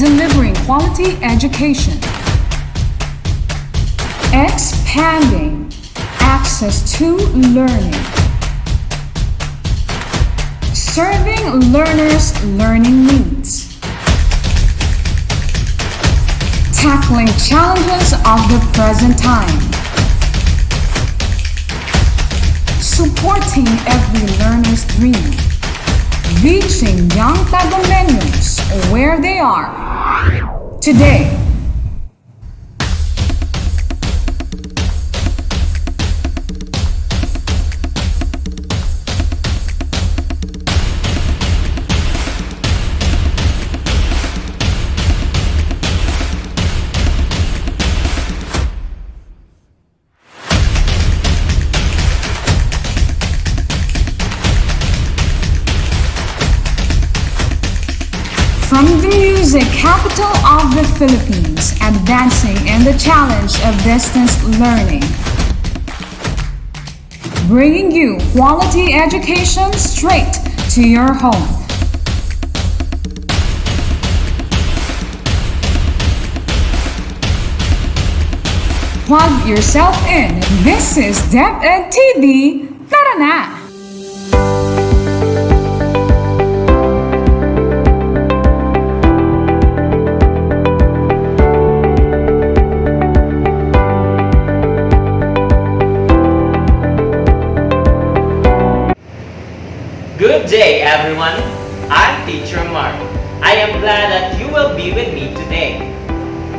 delivering quality education, expanding access to learning, serving learners' learning needs, tackling challenges of the present time, supporting every learner's dream, reaching young Tagalogans where they are today. From the music capital of the Philippines, advancing in the challenge of distance learning. Bringing you quality education straight to your home. Plug yourself in. This is DepEd TV. Tara na! Good day, everyone. I'm Teacher Mark. I am glad that you will be with me today.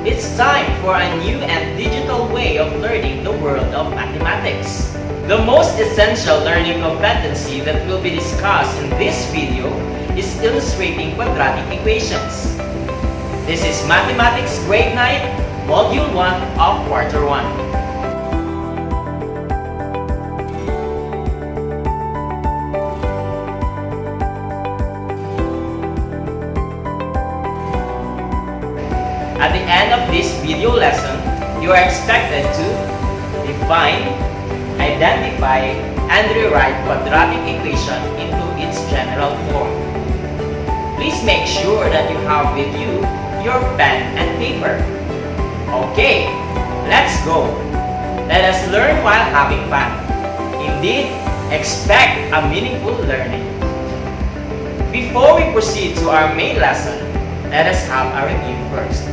It's time for a new and digital way of learning the world of mathematics. The most essential learning competency that will be discussed in this video is illustrating quadratic equations. This is Mathematics Grade 9, Module 1 of Quarter 1. At the end of this video lesson, you are expected to define, identify, and rewrite quadratic equation into its general form. Please make sure that you have with you your pen and paper. Okay, let's go. Let us learn while having fun. Indeed, expect a meaningful learning. Before we proceed to our main lesson, let us have a review first.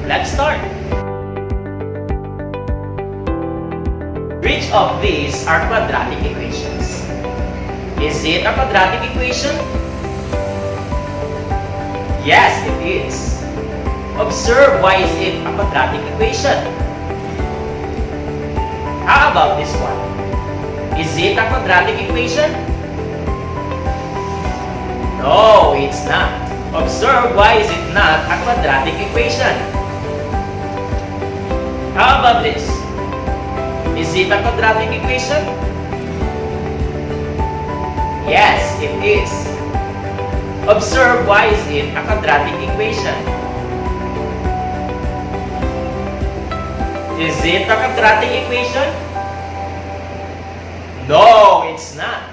Let's start. Which of these are quadratic equations? Is it a quadratic equation? Yes, it is. Observe, why is it a quadratic equation? How about this one? Is it a quadratic equation? No, it's not. Observe, why is it not a quadratic equation? How about this? Is it a quadratic equation? Yes, it is. Observe, why is it a quadratic equation? Is it a quadratic equation? No, it's not.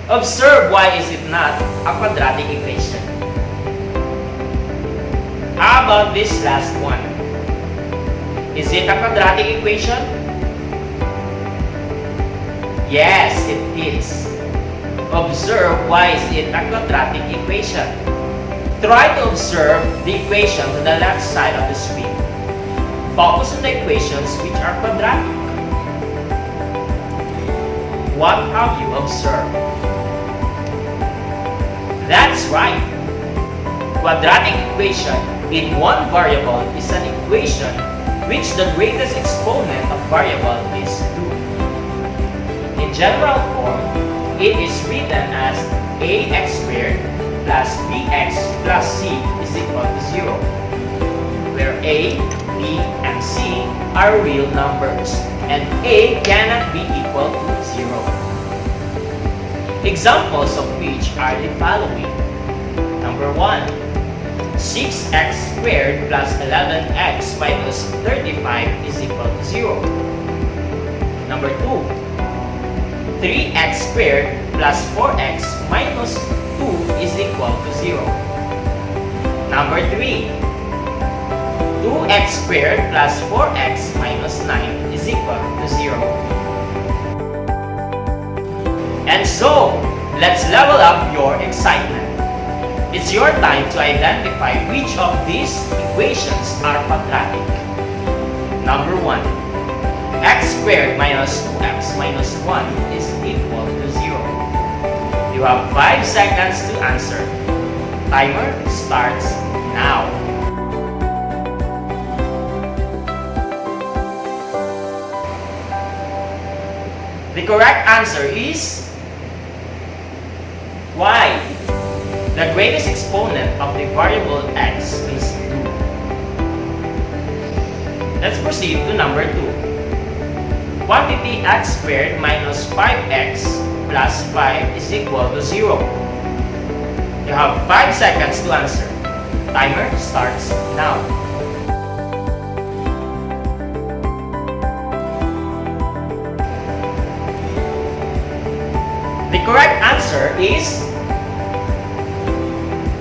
Observe, why is it not a quadratic equation? How about this last one? Is it a quadratic equation? Yes, it is. Observe, why is it a quadratic equation? Try to observe the equation to the left side of the screen. Focus on the equations which are quadratic. What have you observed? That's right. Quadratic equation in one variable is an equation which the greatest exponent of variable is 2. In general form, it is written as ax squared plus bx plus c is equal to 0, where a, b, and c are real numbers, and a cannot be equal to 0. Examples of which are the following. Number 1. 6x squared plus 11x minus 35 is equal to 0. Number 2. 3x squared plus 4x minus 2 is equal to 0. Number 3. 2x squared plus 4x minus 9 is equal to 0. And so, let's level up your excitement. It's your time to identify which of these equations are quadratic. Number 1. X squared minus 2x minus 1 is equal to 0. You have 5 seconds to answer. Timer starts now. The correct answer is y. The greatest exponent of the variable x is 2. Let's proceed to number 2. Quantity x squared minus 5x plus 5 is equal to 0. You have 5 seconds to answer. Timer starts now. The correct answer is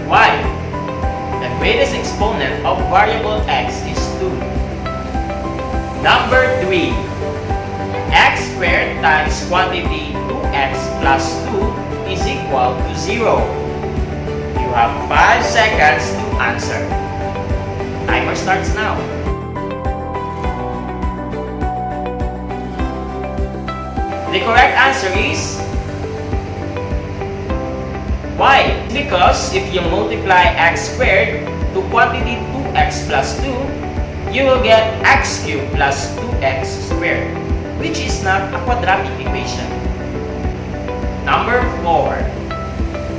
y. The greatest exponent of variable x is 2. Number 3. X squared times quantity 2x plus 2 is equal to 0. You have 5 seconds to answer. Timer starts now. The correct answer is y. Because if you multiply x squared to quantity 2x plus 2, you will get x cubed plus 2x squared, which is not a quadratic equation. Number 4.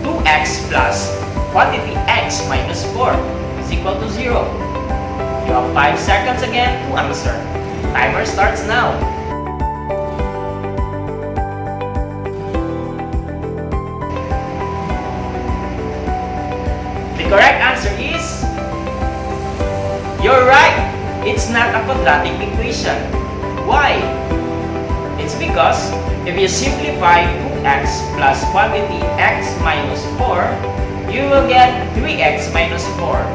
2x plus quantity x minus 4 is equal to 0. You have 5 seconds again to answer. Timer starts now. The correct answer is, you're right, it's not a quadratic equation. Why? It's because if you simplify 2x plus quantity x minus 4, you will get 3x minus 4,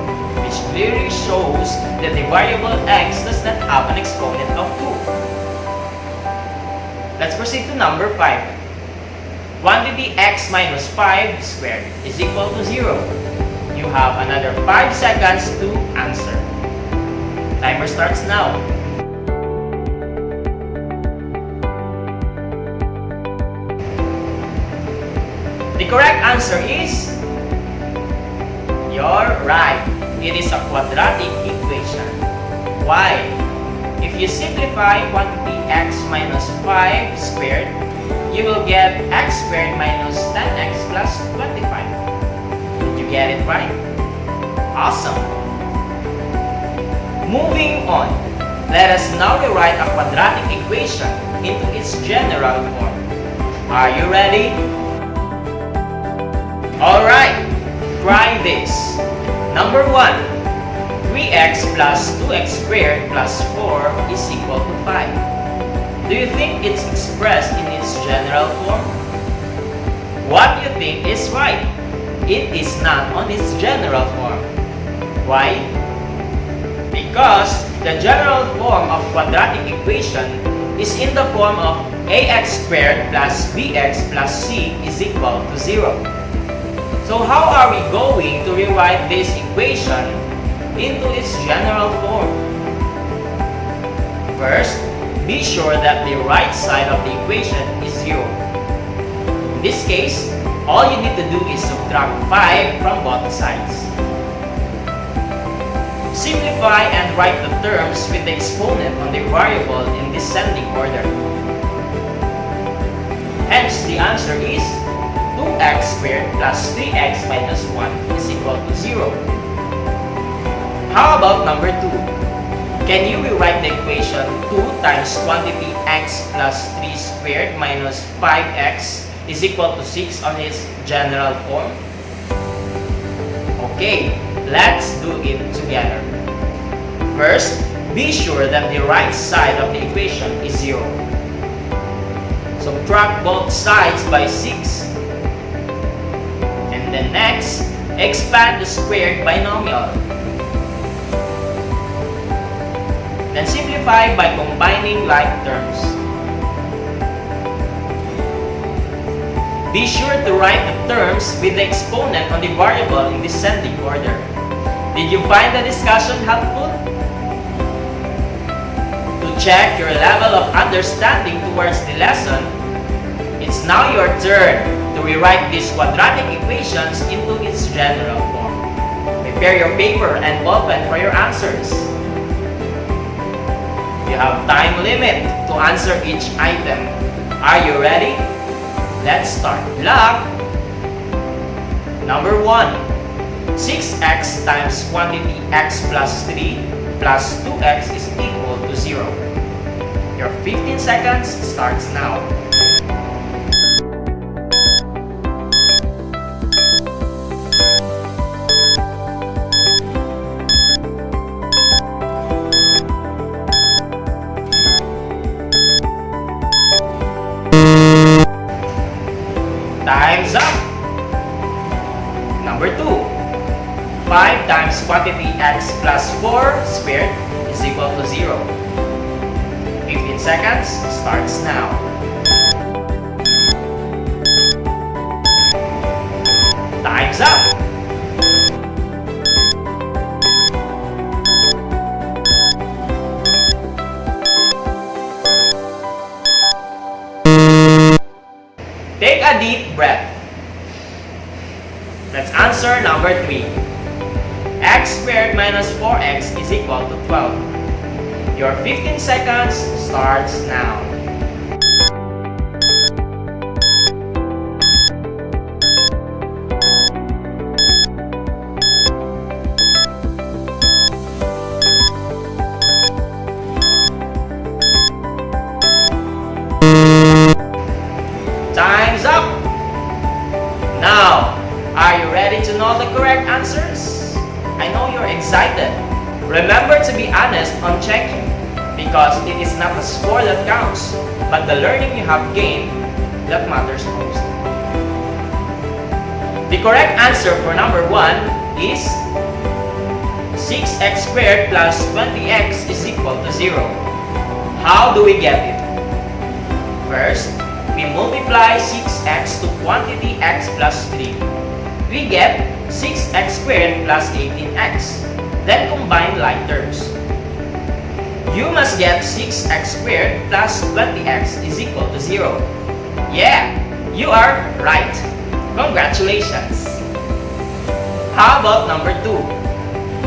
which clearly shows that the variable x does not have an exponent of 2. Let's proceed to number 5. Quantity x minus 5 squared is equal to 0. You have another 5 seconds to answer. Timer starts now. The correct answer is, you're right. It is a quadratic equation. Why? If you simplify quantity x minus 5 squared, you will get x squared minus 10x plus 25. Get it right? Awesome! Moving on, let us now rewrite a quadratic equation into its general form. Are you ready? Alright, try this. Number 1. 3x plus 2x squared plus 4 is equal to 5. Do you think it's expressed in its general form? What do you think is right? It is not on its general form. Why? Because the general form of quadratic equation is in the form of ax squared plus bx plus c is equal to 0. So how are we going to rewrite this equation into its general form? First, be sure that the right side of the equation is 0. In this case, all you need to do is subtract 5 from both sides. Simplify and write the terms with the exponent on the variable in descending order. Hence, the answer is 2x squared plus 3x minus 1 is equal to 0. How about number 2? Can you rewrite the equation 2 times quantity x plus 3 squared minus 5x is equal to 6 on its general form? Okay, let's do it together. First, be sure that the right side of the equation is 0. Subtract both sides by 6. And then next, expand the squared binomial. Then simplify by combining like terms. Be sure to write the terms with the exponent on the variable in descending order. Did you find the discussion helpful? To check your level of understanding towards the lesson, it's now your turn to rewrite these quadratic equations into its general form. Prepare your paper and ballpen for your answers. You have time limit to answer each item. Are you ready? Let's start. Luck! Number 1. 6x times quantity x plus 3 plus 2x is equal to 0. Your 15 seconds starts now. Time's up! Number 2. 5 times quantity x plus 4 squared is equal to 0. 15 seconds starts now. Time's up! Take a deep breath. Let's answer number 3. X squared minus 4x is equal to 12. Your 15 seconds starts now. Time's up! Now, are you ready to know the correct answers? I know you're excited. Remember to be honest on checking, because it is not the score that counts, but the learning you have gained that matters most. The correct answer for number 1 is 6x squared plus 20x is equal to 0. How do we get it? First, we multiply 6x to quantity x plus 3. We get 6x squared plus 18x. Then combine like terms. You must get 6x squared plus 20x is equal to 0. Yeah, you are right. Congratulations! How about number 2?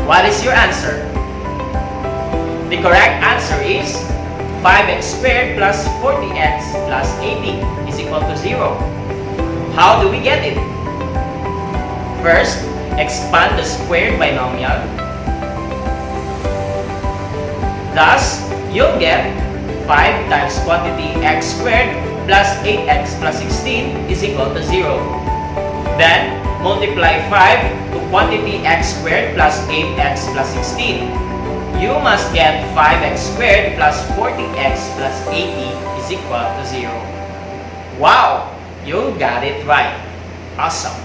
What is your answer? The correct answer is 5x squared plus 40x plus 80 is equal to 0. How do we get it? First, expand the squared binomial. Thus, you'll get 5 times quantity x squared plus 8x plus 16 is equal to 0. Then, multiply 5 to quantity x squared plus 8x plus 16. You must get 5x squared plus 40x plus 80 is equal to 0. Wow! You got it right. Awesome!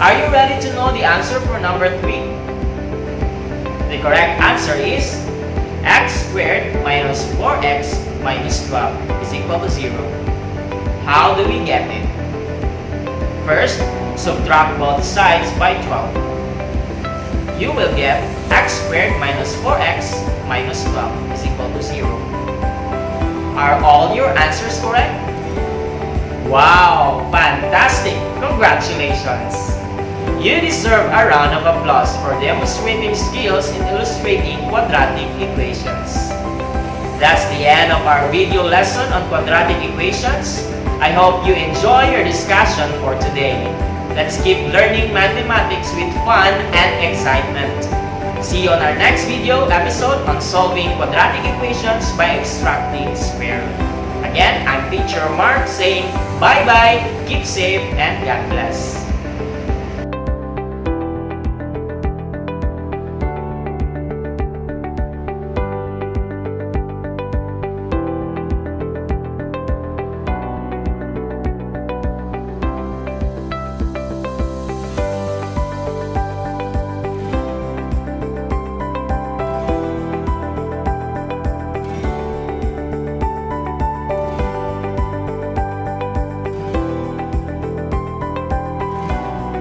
Are you ready to know the answer for number 3? The correct answer is x squared minus 4x minus 12 is equal to 0. How do we get it? First, subtract both sides by 12. You will get x squared minus 4x minus 12 is equal to 0. Are all your answers correct? Wow! Fantastic! Congratulations! You deserve a round of applause for demonstrating skills in illustrating quadratic equations. That's the end of our video lesson on quadratic equations. I hope you enjoy your discussion for today. Let's keep learning mathematics with fun and excitement. See you on our next video episode on solving quadratic equations by extracting square root. Again, I'm Teacher Mark saying bye-bye, keep safe, and God bless.